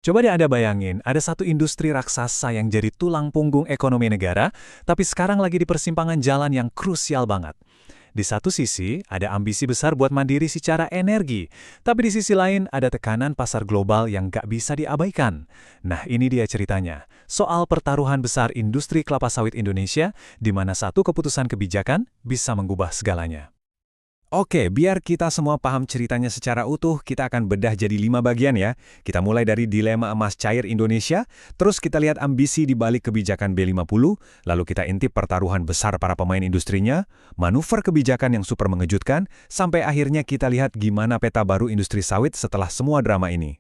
Coba deh Anda bayangin, ada satu industri raksasa yang jadi tulang punggung ekonomi negara, tapi sekarang lagi di persimpangan jalan yang krusial banget. Di satu sisi, ada ambisi besar buat mandiri secara energi, tapi di sisi lain ada tekanan pasar global yang nggak bisa diabaikan. Nah, ini dia ceritanya. Soal pertaruhan besar industri kelapa sawit Indonesia, di mana satu keputusan kebijakan bisa mengubah segalanya. Oke, biar kita semua paham ceritanya secara utuh, kita akan bedah jadi 5 bagian ya. Kita mulai dari dilema emas cair Indonesia, terus kita lihat ambisi di balik kebijakan B50, lalu kita intip pertaruhan besar para pemain industrinya, manuver kebijakan yang super mengejutkan, sampai akhirnya kita lihat gimana peta baru industri sawit setelah semua drama ini.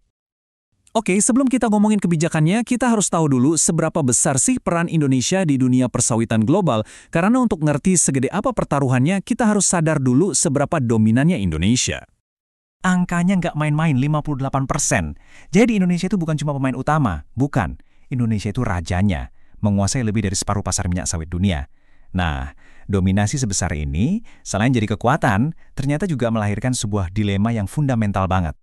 Oke, sebelum kita ngomongin kebijakannya, kita harus tahu dulu seberapa besar sih peran Indonesia di dunia persawitan global. Karena untuk ngerti segede apa pertaruhannya, kita harus sadar dulu seberapa dominannya Indonesia. Angkanya nggak main-main, 58%. Jadi Indonesia itu bukan cuma pemain utama, bukan. Indonesia itu rajanya, menguasai lebih dari separuh pasar minyak sawit dunia. Nah, dominasi sebesar ini, selain jadi kekuatan, ternyata juga melahirkan sebuah dilema yang fundamental banget.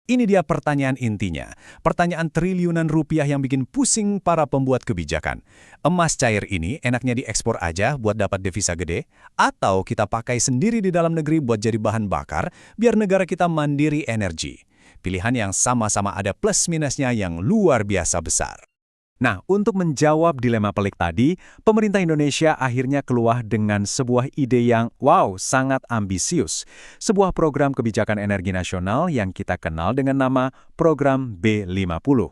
Ini dia pertanyaan intinya. Pertanyaan triliunan rupiah yang bikin pusing para pembuat kebijakan. Emas cair ini enaknya diekspor aja buat dapat devisa gede, atau kita pakai sendiri di dalam negeri buat jadi bahan bakar, biar negara kita mandiri energi. Pilihan yang sama-sama ada plus minusnya yang luar biasa besar. Nah, untuk menjawab dilema pelik tadi, pemerintah Indonesia akhirnya keluar dengan sebuah ide yang, sangat ambisius. Sebuah program kebijakan energi nasional yang kita kenal dengan nama Program B50.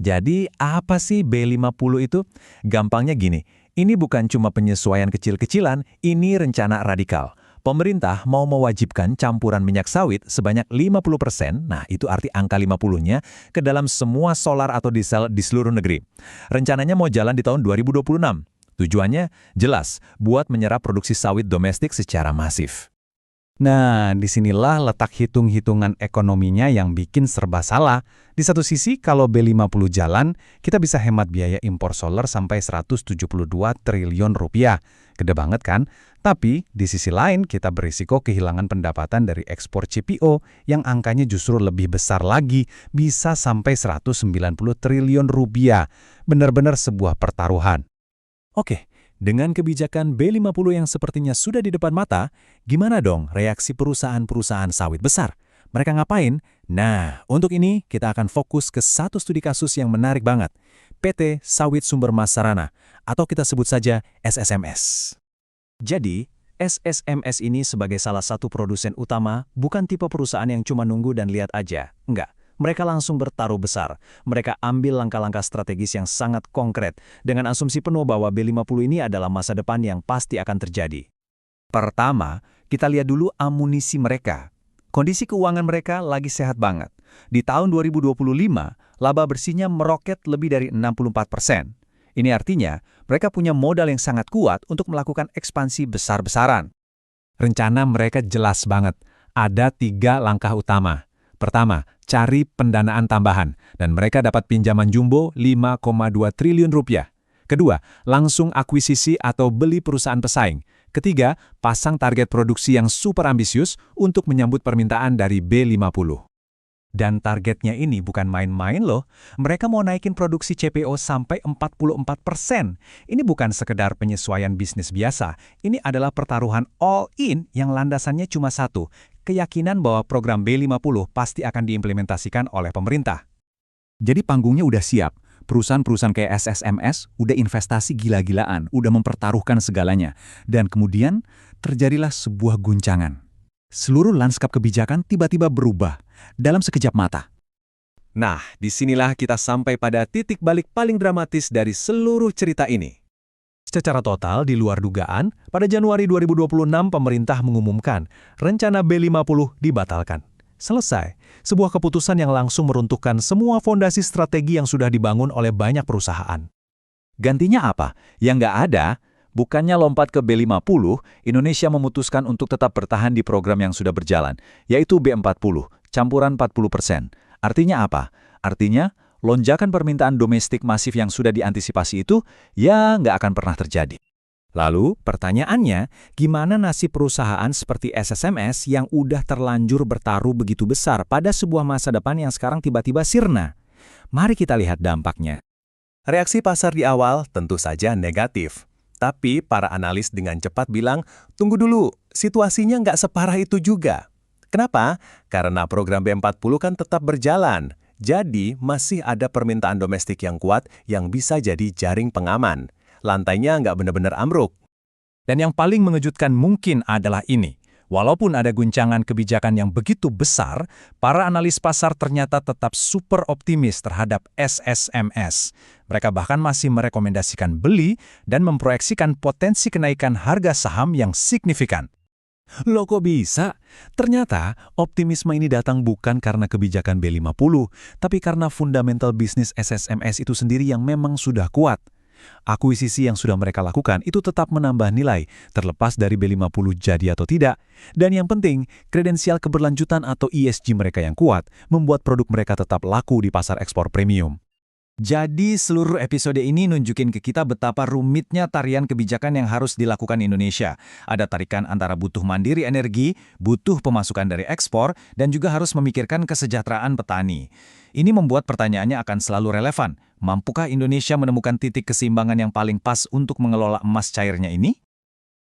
Jadi, apa sih B50 itu? Gampangnya gini, ini bukan cuma penyesuaian kecil-kecilan, ini rencana radikal. Pemerintah mau mewajibkan campuran minyak sawit sebanyak 50%, nah itu arti angka 50-nya, ke dalam semua solar atau diesel di seluruh negeri. Rencananya mau jalan di tahun 2026. Tujuannya jelas, buat menyerap produksi sawit domestik secara masif. Nah, disinilah letak hitung-hitungan ekonominya yang bikin serba salah. Di satu sisi, kalau B50 jalan, kita bisa hemat biaya impor solar sampai 172 triliun rupiah. Gede banget kan? Tapi, di sisi lain, kita berisiko kehilangan pendapatan dari ekspor CPO yang angkanya justru lebih besar lagi, bisa sampai 190 triliun rupiah. Benar-benar sebuah pertaruhan. Oke. Dengan kebijakan B50 yang sepertinya sudah di depan mata, gimana dong reaksi perusahaan-perusahaan sawit besar? Mereka ngapain? Nah, untuk ini kita akan fokus ke satu studi kasus yang menarik banget. PT Sawit Sumber Mas Sarana, atau kita sebut saja SSMS. Jadi, SSMS ini sebagai salah satu produsen utama bukan tipe perusahaan yang cuma nunggu dan lihat aja. Enggak. Mereka langsung bertaruh besar. Mereka ambil langkah-langkah strategis yang sangat konkret dengan asumsi penuh bahwa B50 ini adalah masa depan yang pasti akan terjadi. Pertama, kita lihat dulu amunisi mereka. Kondisi keuangan mereka lagi sehat banget. Di tahun 2025, laba bersihnya meroket lebih dari 64%. Ini artinya, mereka punya modal yang sangat kuat untuk melakukan ekspansi besar-besaran. Rencana mereka jelas banget. Ada 3 langkah utama. Pertama, cari pendanaan tambahan, dan mereka dapat pinjaman jumbo 5,2 triliun rupiah. Kedua, langsung akuisisi atau beli perusahaan pesaing. Ketiga, pasang target produksi yang super ambisius untuk menyambut permintaan dari B50. Dan targetnya ini bukan main-main loh. Mereka mau naikin produksi CPO sampai 44%. Ini bukan sekedar penyesuaian bisnis biasa. Ini adalah pertaruhan all-in yang landasannya cuma satu. Keyakinan bahwa program B50 pasti akan diimplementasikan oleh pemerintah. Jadi panggungnya udah siap. Perusahaan-perusahaan kayak SSMS udah investasi gila-gilaan, udah mempertaruhkan segalanya. Dan kemudian terjadilah sebuah guncangan. Seluruh lanskap kebijakan tiba-tiba berubah dalam sekejap mata. Nah, disinilah kita sampai pada titik balik paling dramatis dari seluruh cerita ini. Secara total, di luar dugaan, pada Januari 2026 pemerintah mengumumkan rencana B50 dibatalkan. Selesai, sebuah keputusan yang langsung meruntuhkan semua fondasi strategi yang sudah dibangun oleh banyak perusahaan. Gantinya apa? Yang nggak ada, bukannya lompat ke B50, Indonesia memutuskan untuk tetap bertahan di program yang sudah berjalan, yaitu B40, campuran 40%. Artinya apa? Artinya, lonjakan permintaan domestik masif yang sudah diantisipasi itu, ya nggak akan pernah terjadi. Lalu, pertanyaannya, gimana nasib perusahaan seperti SSMS yang udah terlanjur bertaruh begitu besar pada sebuah masa depan yang sekarang tiba-tiba sirna? Mari kita lihat dampaknya. Reaksi pasar di awal tentu saja negatif. Tapi para analis dengan cepat bilang, tunggu dulu, situasinya nggak separah itu juga. Kenapa? Karena program B40 kan tetap berjalan. Jadi masih ada permintaan domestik yang kuat yang bisa jadi jaring pengaman. Lantainya nggak benar-benar ambruk. Dan yang paling mengejutkan mungkin adalah ini. Walaupun ada guncangan kebijakan yang begitu besar, para analis pasar ternyata tetap super optimis terhadap SSMS. Mereka bahkan masih merekomendasikan beli dan memproyeksikan potensi kenaikan harga saham yang signifikan. Loh kok bisa? Ternyata optimisme ini datang bukan karena kebijakan B50, tapi karena fundamental bisnis SSMS itu sendiri yang memang sudah kuat. Akuisisi yang sudah mereka lakukan itu tetap menambah nilai, terlepas dari B50 jadi atau tidak. Dan yang penting, kredensial keberlanjutan atau ESG mereka yang kuat, membuat produk mereka tetap laku di pasar ekspor premium. Jadi seluruh episode ini nunjukin ke kita betapa rumitnya tarian kebijakan yang harus dilakukan Indonesia. Ada tarikan antara butuh mandiri energi, butuh pemasukan dari ekspor, dan juga harus memikirkan kesejahteraan petani. Ini membuat pertanyaannya akan selalu relevan. Mampukah Indonesia menemukan titik keseimbangan yang paling pas untuk mengelola emas cairnya ini?